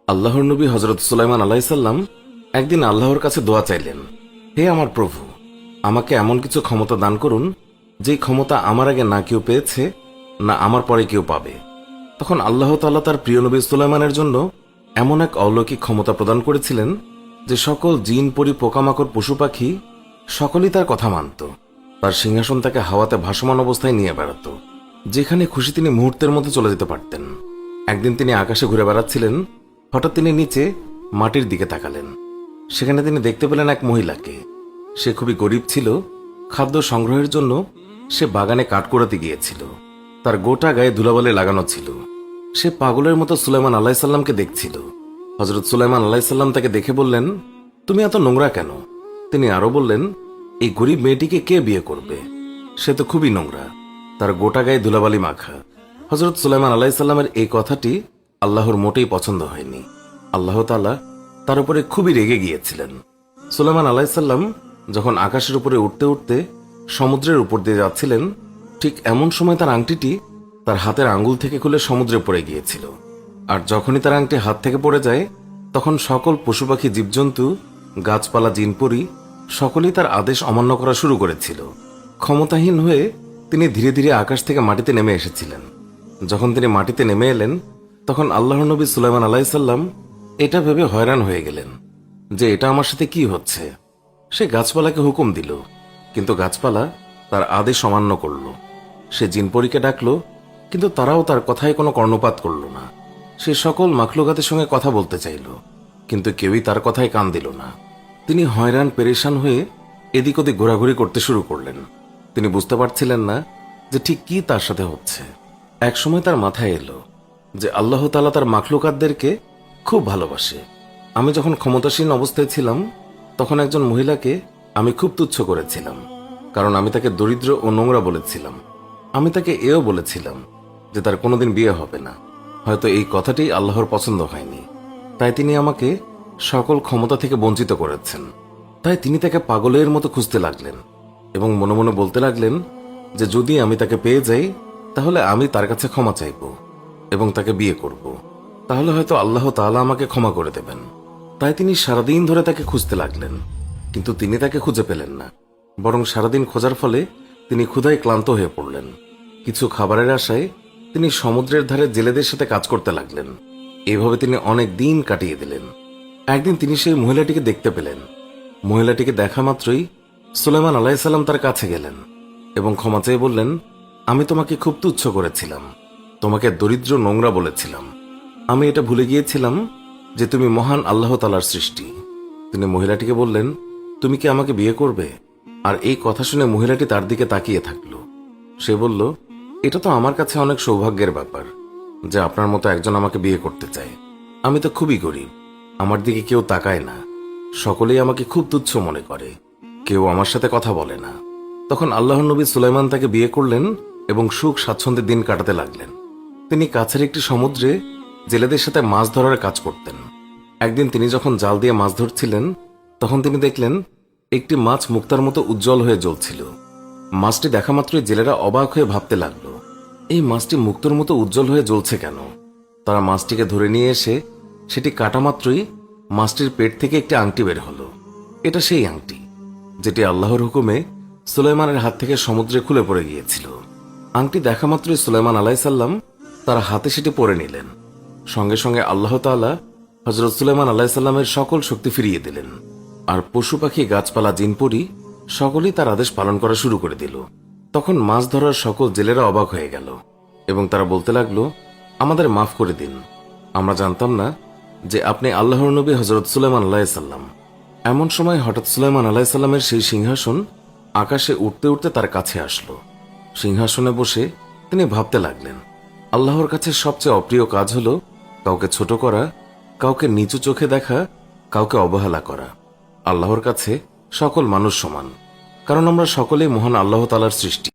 আল্লাহর নবী হজরত সুলাইমান আলাইসাল্লাম একদিন আল্লাহর কাছে দোয়া চাইলেন, হে আমার প্রভু, আমাকে এমন কিছু ক্ষমতা দান করুন যেই ক্ষমতা আমার আগে না কেউ পেয়েছে, না আমার পরে কেউ পাবে। তখন আল্লাহ তাআলা তার প্রিয় নবী সুলাইমানের জন্য এমন এক অলৌকিক ক্ষমতা প্রদান করেছিলেন যে সকল জিন, পরি, পোকামাকড়, পশু পাখি সকলেই তার কথা মানত। তার সিংহাসন তাকে হাওয়াতে ভাসমান অবস্থায় নিয়ে বেড়াত। যেখানে খুশি তিনি মুহূর্তের মধ্যে চলে যেতে পারতেন। একদিন তিনি আকাশে ঘুরে বেড়াচ্ছিলেন। হঠাৎ তিনি নিচে মাটির দিকে তাকালেন। সেখানে তিনি দেখতে পেলেন এক মহিলাকে। সে খুবই গরিব ছিল। খাদ্য সংগ্রহের জন্য সে বাগানে কাঠ কুড়াতে গিয়েছিল। তার গোটা গায়ে ধুলাবালি লাগানো ছিল। সে পাগলের মতো সুলাইমান আলাইসাল্লামকে দেখছিল। হজরত সুলাইমান আলাইসাল্লাম তাকে দেখে বললেন, তুমি এত নোংরা কেন? তিনি আরো বললেন, এই গরিব মেয়েটিকে কে বিয়ে করবে? সে তো খুবই নোংরা, তার গোটা গায়ে ধুলাবালি মাখা। হজরত সুলাইমান আলাইসাল্লামের এই কথাটি আল্লাহর মোটেই পছন্দ হয়নি। আল্লাহ তাআলা তার উপরে খুবই রেগে গিয়েছিলেন। সুলাইমান আলাইসাল্লাম যখন আকাশের উপরে উঠতে উঠতে সমুদ্রের উপর দিয়ে যাচ্ছিলেন, ঠিক এমন সময় তার আংটিটি তার হাতের আঙ্গুল থেকে খুলে সমুদ্রে পড়ে গিয়েছিল। আর যখনই তার আংটি হাত থেকে পড়ে যায়, তখন সকল পশু পাখি, জীবজন্তু, গাছপালা, জিনপরি সকলেই তার আদেশ অমান্য করা শুরু করেছিল। ক্ষমতাহীন হয়ে তিনি ধীরে ধীরে আকাশ থেকে মাটিতে নেমে এসেছিলেন। যখন তিনি মাটিতে নেমে এলেন, তখন আল্লাহর নবী সুলাইমান আলাইসাল্লাম এটা ভেবে হয়রান হয়ে গেলেন যে এটা আমার সাথে কি হচ্ছে। সে গাছপালাকে হুকুম দিল, কিন্তু গাছপালা তার আদেশ অমান্য করল। সে জিনপরীকে ডাকল, কিন্তু তারাও তার কথায় কোনো কর্ণপাত করল না। সে সকল মাখলুকাতের সঙ্গে কথা বলতে চাইল, কিন্তু কেউই তার কথায় কান দিল না। তিনি হয়রান পেরেশান হয়ে এদিক ওদিক ঘোরাঘুরি করতে শুরু করলেন। তিনি বুঝতে পারছিলেন না যে ঠিক কি তার সাথে হচ্ছে। একসময় তার মাথায় এলো যে আল্লাহ তাআলা তার মাখলুকাতদেরকে খুব ভালোবাসে। আমি যখন ক্ষমতাসীন অবস্থায় ছিলাম, তখন একজন মহিলাকে আমি খুব তুচ্ছ করেছিলাম, কারণ আমি তাকে দরিদ্র ও নোংরা বলেছিলাম। আমি তাকে এও বলেছিলাম যে তার কোনোদিন বিয়ে হবে না। হয়তো এই কথাটি আল্লাহর পছন্দ হয়নি, তাই তিনি আমাকে সকল ক্ষমতা থেকে বঞ্চিত করেছেন। তাই তিনি তাকে পাগলের মতো খুঁজতে লাগলেন এবং মনে মনে বলতে লাগলেন যে যদি আমি তাকে পেয়ে যাই, তাহলে আমি তার কাছে ক্ষমা চাইব এবং তাকে বিয়ে করব। তাহলে হয়তো আল্লাহ তাআলা আমাকে ক্ষমা করে দেবেন। তাই তিনি সারাদিন ধরে তাকে খুঁজতে লাগলেন, কিন্তু তিনি তাকে খুঁজে পেলেন না। বরং সারাদিন খোঁজার ফলে তিনি ক্ষুধায় ক্লান্ত হয়ে পড়লেন। কিছু খাবারের আশায় তিনি সমুদ্রের ধারে জেলেদের সাথে কাজ করতে লাগলেন। এভাবে তিনি অনেক দিন কাটিয়ে দিলেন। একদিন তিনি সেই মহিলাটিকে দেখতে পেলেন। মহিলাটিকে দেখা মাত্রই সুলাইমান আলাইসাল্লাম তার কাছে গেলেন এবং ক্ষমা চেয়ে বললেন, আমি তোমাকে খুব তুচ্ছ করেছিলাম, তোমাকে দরিদ্র, নোংরা বলেছিলাম। আমি এটা ভুলে গিয়েছিলাম যে তুমি মহান আল্লাহ তাআলার সৃষ্টি। তিনি মহিলাটিকে বললেন, তুমি কি আমাকে বিয়ে করবে? আর এই কথা শুনে মহিলাটি তার দিকে তাকিয়ে থাকল। সে বলল, এটা তো আমার কাছে অনেক সৌভাগ্যের ব্যাপার যে আপনার মতো একজন আমাকে বিয়ে করতে চায়। আমি তো খুবই গরিব, আমার দিকে কেউ তাকায় না, সকলেই আমাকে খুব তুচ্ছ মনে করে, কেউ আমার সাথে কথা বলে না। তখন আল্লাহর নবী সুলাইমান তাকে বিয়ে করলেন এবং সুখ স্বাচ্ছন্দ্যে দিন কাটাতে লাগলেন। তিনি কাছের একটি সমুদ্রে জেলেদের সাথে মাছ ধরার কাজ করতেন। একদিন তিনি যখন জাল দিয়ে মাছ ধরছিলেন, তখন তিনি দেখলেন একটি মাছ মুক্তার মতো উজ্জ্বল হয়ে জ্বলছিল। মাছটি দেখা মাত্রই জেলেরা অবাক হয়ে ভাবতে লাগলো, এই মাছটি মুক্তোর মতো উজ্জ্বল হয়ে জ্বলছে কেন? তারা মাছটিকে ধরে নিয়ে এসে সেটি কাটা মাত্রই মাছটির পেট থেকে একটি আংটি বের হলো। এটা সেই আংটি যেটি আল্লাহর হুকুমে সুলাইমানের হাত থেকে সমুদ্রে খুলে পড়ে গিয়েছিল। আংটি দেখা মাত্রই সুলাইমান আলাইসাল্লাম তার হাতে সেটি পরে নিলেন। সঙ্গে সঙ্গে আল্লাহ তাআলা হযরত সুলাইমান আলাইসাল্লামের সকল শক্তি ফিরিয়ে দিলেন। আর পশু পাখি, গাছপালা, জিনপরি সকলেই তার আদেশ পালন করা শুরু করে দিল। তখন মাছ ধরার সকল জেলেরা অবাক হয়ে গেল এবং তারা বলতে লাগলো, আমাদের মাফ করে দিন, আমরা জানতাম না যে আপনি আল্লাহর নবী হযরত সুলাইমান আলাইসাল্লাম। এমন সময় হঠাৎ সুলাইমান আলাইসাল্লামের সেই সিংহাসন আকাশে উঠতে উঠতে তার কাছে আসলো। সিংহাসনে বসে তিনি ভাবতে লাগলেন, আল্লাহর কাছে সবচেয়ে অপ্রিয় কাজ হলো কাউকে ছোট করা, কাউকে নিচু চোখে দেখা, কাউকে অবহেলা করা। আল্লাহর কাছে সকল মানুষ সমান, কারণ আমরা সকলেই মহান আল্লাহ তাআলার সৃষ্টি।